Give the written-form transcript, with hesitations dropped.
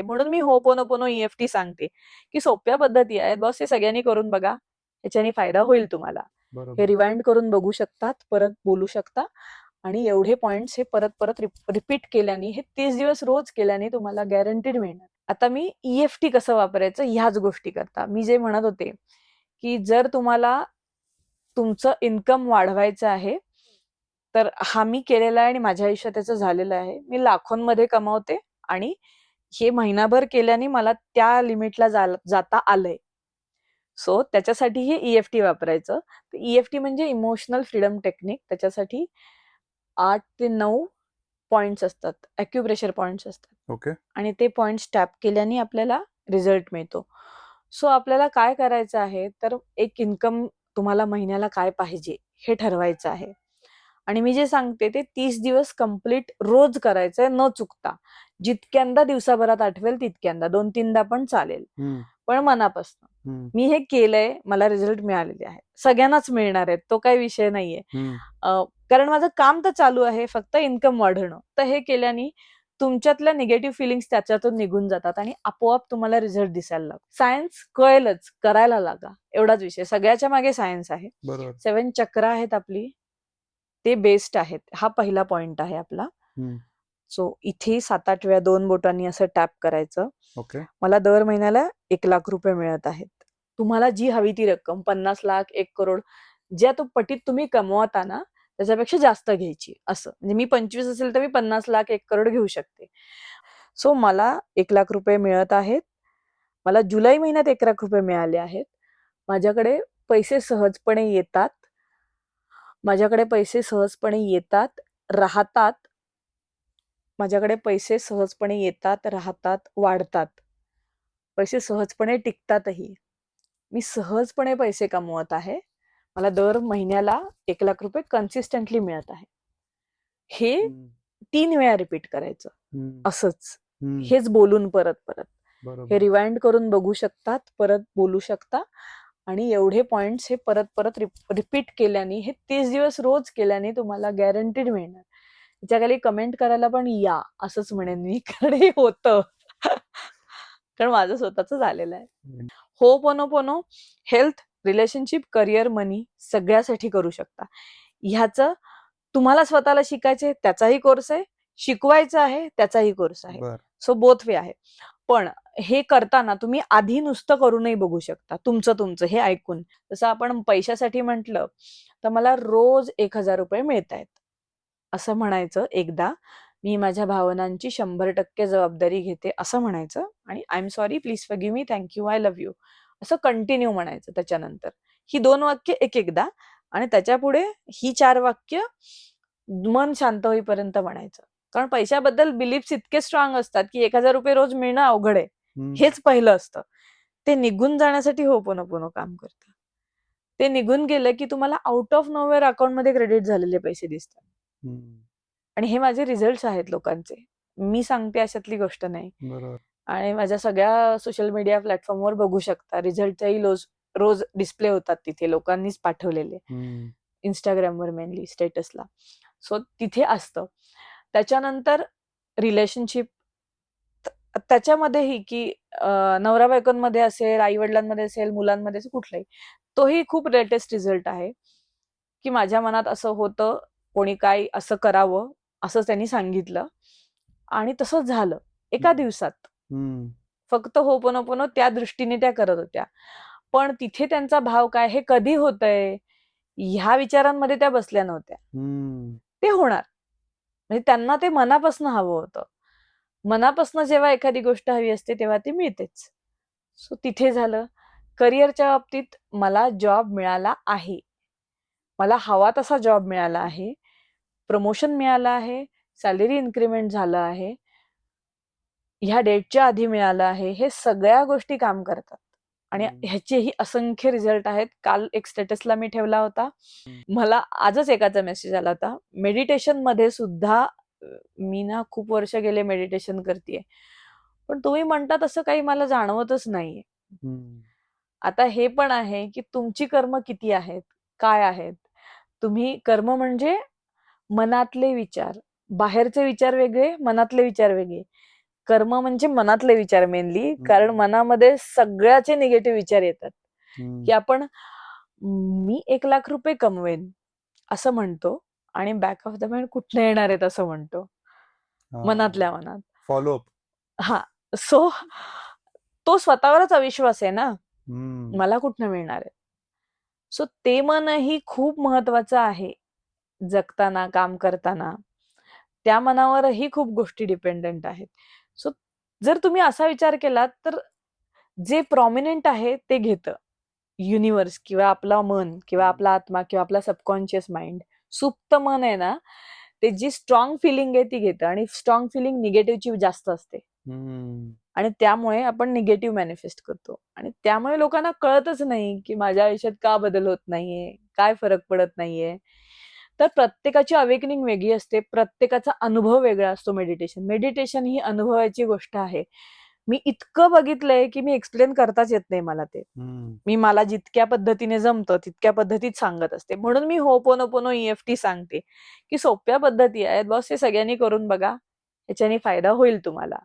म्हणून मी ho'oponopono EFT सांगते की सोप्या पद्धती आहेत बॉस, हे सगळ्यांनी करून बघा, याच्याने फायदा होईल तुम्हाला. हे बरोबर. रिवाइंड करून बघू शकतात, परत बोलू शकता आणि एवढे पॉइंट्स हे परत परत रिपीट केल्याने, हे 30 दिवस रोज केल्याने तुम्हाला गॅरंटीड मिळणार. आता मी ईएफटी कसं वापरायचं ह्याच गोष्टी करता. मी जे म्हणत होते की जर तुम्हाला तुमचं इन्कम वाढवायचं आहे तर हा मी केलेला आहे आणि माझ्या आयुष्यात त्याचं झालेलं आहे. मी लाखोंमध्ये कमावते आणि हे महिनाभर केल्याने मला त्या लिमिटला जाता आलंय. सो त्याच्यासाठी हे ईएफटी वापरायचं. ईएफटी म्हणजे इमोशनल फ्रीडम टेक्निक. त्याच्यासाठी 8 ते 9 पॉइंट्स असतात, अॅक्युप्रेशर पॉइंट्स असतात. ओके. आणि ते पॉइंट्स टॅप केल्याने आपल्याला रिझल्ट मिळतो. सो आपल्याला काय करायचं आहे, तर एक इन्कम तुम्हाला महिन्याला काय पाहिजे हे ठरवायचं आहे. आणि मी जे सांगते ते 30 दिवस कंप्लीट रोज करायचंय न चुकता. जितक्यांदा दिवसाभरात आठवेल तितक्यांदा, 2-3दा पण चालेल, पण मनापासून. मी हे केलंय, मला रिझल्ट मिळालेले आहेत, सगळ्यांनाच मिळणार आहेत, तो काही विषय नाहीये. कारण माझं काम तर चालू आहे, फक्त इन्कम वाढवणं. तर हे केल्याने तुमच्यातल्या निगेटिव्ह फिलिंग्स त्याच्यातून निघून जातात आणि आपोआप तुम्हाला रिझल्ट दिसायला लागतो. सायन्स कळेलच, करायला लागा, एवढाच विषय. सगळ्याच्या मागे सायन्स आहे. बरोबर. 7 चक्र आहेत आपली, ते बेस्ट आहेत. हा पहिला पॉइंट आहे आपला. सो इथे 7-8 वेळा 2 बोटांनी असं टॅप करायचं. ओके. मला दर महिन्याला 1 लाख रुपये मिळत आहेत. तुम्हाला जी हवी ती रक्कम, 50 लाख, 1 करोड, ज्या तो पटीत तुम्ही कमवता ना त्याच्यापेक्षा जास्त घ्यायची. असं म्हणजे मी 25 असेल तर मी 50 लाख, 1 करोड घेऊ शकते. सो मला 1 लाख रुपये मिळत आहेत. मला जुलै महिन्यात 1 लाख रुपये मिळाले आहेत. माझ्याकडे पैसे सहजपणे येतात. माझ्याकडे पैसे सहजपणे येतात, राहतात. माझ्याकडे पैसे सहजपणे येतात, राहतात, वाढतात. पैसे सहजपणे टिकतातही. मी सहजपणे पैसे कमवत आहे. मला दर महिन्याला 1 लाख रुपये कन्सिस्टंटली मिळत आहे. हे 3 वेळा रिपीट करायचं असंच. हेच बोलून परत परत. हे रिवाइंड करून बघू शकतात, परत बोलू शकता आणि एवढे पॉइंट्स हे परत परत रिपीट केल्याने, हे 30 दिवस रोज केल्याने तुम्हाला गॅरंटीड मिळणार. त्याच्या खाली कमेंट करायला पण या असंच म्हणेन मी, कारण हे होतं. कारण माझं स्वतःच झालेलं आहे. होपोनोपोनो हेल्थ, रिलेशनशिप, करिअर, मनी सगळ्यासाठी करू शकता. ह्याचं तुम्हाला स्वतःला शिकायचे त्याचाही कोर्स आहे, शिकवायचा आहे त्याचाही कोर्स आहे. सो बोथ वे आहे. पण हे करताना तुम्ही आधी नुसतं करूनही बघू शकता, तुमचं हे ऐकून. जसं आपण पैशासाठी म्हटलं तर मला रोज 1,000 रुपये मिळत आहेत असं म्हणायचं एकदा. मी माझ्या भावनांची 100% जबाबदारी घेते असं म्हणायचं आणि I am sorry, please forgive me, thank you, I love you असं कंटिन्यू म्हणायचं. त्याच्यानंतर ही 2 वाक्य एकदा आणि त्याच्या पुढे ही 4 वाक्य मन शांत होईपर्यंत म्हणायचं. कारण पैशाबद्दल बिलीफ्स इतके स्ट्रॉंग असतात की 1,000 रुपये रोज मिळणं अवघड आहे, हेच पहिलं असतं. ते निघून जाण्यासाठी होपोनोपोनो काम करतं. ते निघून गेलं की तुम्हाला आउट ऑफ नोवेअर अकाउंटमध्ये क्रेडिट झालेले पैसे दिसतात. आणि हे माझे रिझल्ट्स आहेत लोकांचे, मी सांगते अशातली गोष्ट नाही. आणि माझ्या सगळ्या सोशल मीडिया प्लॅटफॉर्मवर बघू शकता, रिझल्टही रोज डिस्प्ले होतात तिथे, लोकांनीच पाठवलेले. इंस्टाग्रामवर मेनली स्टेटसला. सो तिथे असतं. त्याच्यानंतर रिलेशनशिप, त्याच्यामध्येही की नवरा बायकोंमध्ये असेल, आई वडिलांमध्ये असेल, मुलांमध्ये असेल, कुठलाही, तोही खूप लेटेस्ट रिझल्ट आहे. की माझ्या मनात असं होतं, कोणी काय असं करावं असं त्यांनी सांगितलं आणि तसंच झालं एका दिवसात. फक्त होपोनोपोनो त्या दृष्टीने त्या करत होत्या, पण तिथे त्यांचा भाव काय, हे कधी होतंय ह्या विचारांमध्ये त्या बसल्या नव्हत्या. ते होणार म्हणजे त्यांना ते मनापासून हवं होतं. मनापासून जेव्हा एखादी गोष्ट हवी असते तेव्हा ती मिळतेच. सो तिथे झालं. करिअरच्या बाबतीत मला जॉब मिळाला आहे, मला हवा तसा जॉब मिळाला आहे, प्रमोशन मिळालं आहे, सॅलरी इन्क्रीमेंट झालं आहे, ह्या डेटच्या आधी मिळालं आहे. हे सगळ्या गोष्टी काम करतात आणि ह्याचेही असंख्य रिझल्ट आहेत. काल एक स्टेटसला मी ठेवला होता, मला आजच एकाचा मेसेज आला होता, मेडिटेशन मध्ये सुद्धा मी ना खूप वर्ष गेले मेडिटेशन करतेय, पण तुम्ही म्हणता तसं काही मला जाणवतच नाहीये. आता हे पण आहे की तुमची कर्म किती आहेत, काय आहेत. तुम्ही कर्म म्हणजे मनातले विचार, बाहेरचे विचार वेगळे, मनातले विचार वेगळे. कर्म म्हणजे मनातले विचार मेनली, कारण हम्म. मनामध्ये सगळ्याचे निगेटिव्ह विचार येतात, हम्म. की आपण मी 1,00,000 रुपये कमवेन असं म्हणतो आणि बॅक ऑफ द माइंड कुठनं येणार आहेत असं म्हणतो, हा. मनातल्या मनात. फॉलोअप. हा. सो तो स्वतःवरच अविश्वास आहे ना, हम्म. मला कुठनं मिळणार आहे. सो ते मनही खूप महत्वाचं आहे जगताना, काम करताना. त्या मनावरही खूप गोष्टी डिपेंडंट आहेत. सो जर तुम्ही असा विचार केलात तर जे प्रॉमिनंट आहे ते घेतं युनिव्हर्स किंवा आपला मन किंवा आपला आत्मा किंवा आपला सबकॉन्शियस माइंड. सुप्त मन आहे ना, ते जी स्ट्रॉंग फिलिंग आहे ती घेतं आणि स्ट्रॉंग फिलिंग निगेटिव्हची जास्त असते हम्म. आणि त्यामुळे आपण निगेटिव्ह मॅनिफेस्ट करतो आणि त्यामुळे लोकांना कळतच नाही की माझ्या आयुष्यात का बदल होत नाहीये, काय फरक पडत नाहीये. तर प्रत्येकाची अवेकनिंग वेगळी असते, प्रत्येकाचा अनुभव वेगळा असतो. मेडिटेशन ही अनुभवाची गोष्ट आहे. मी इतकं बघितलंय की मी एक्सप्लेन करताच येत नाही मला ते. हम्म. मी मला जितक्या पद्धतीने जमतं तितक्या पद्धतीत सांगत असते. म्हणून मी होपोनोपोनो EFT सांगते की सोप्या पद्धती आहेत बॉस, हे सगळ्यांनी करून बघा, याच्याने फायदा होईल तुम्हाला.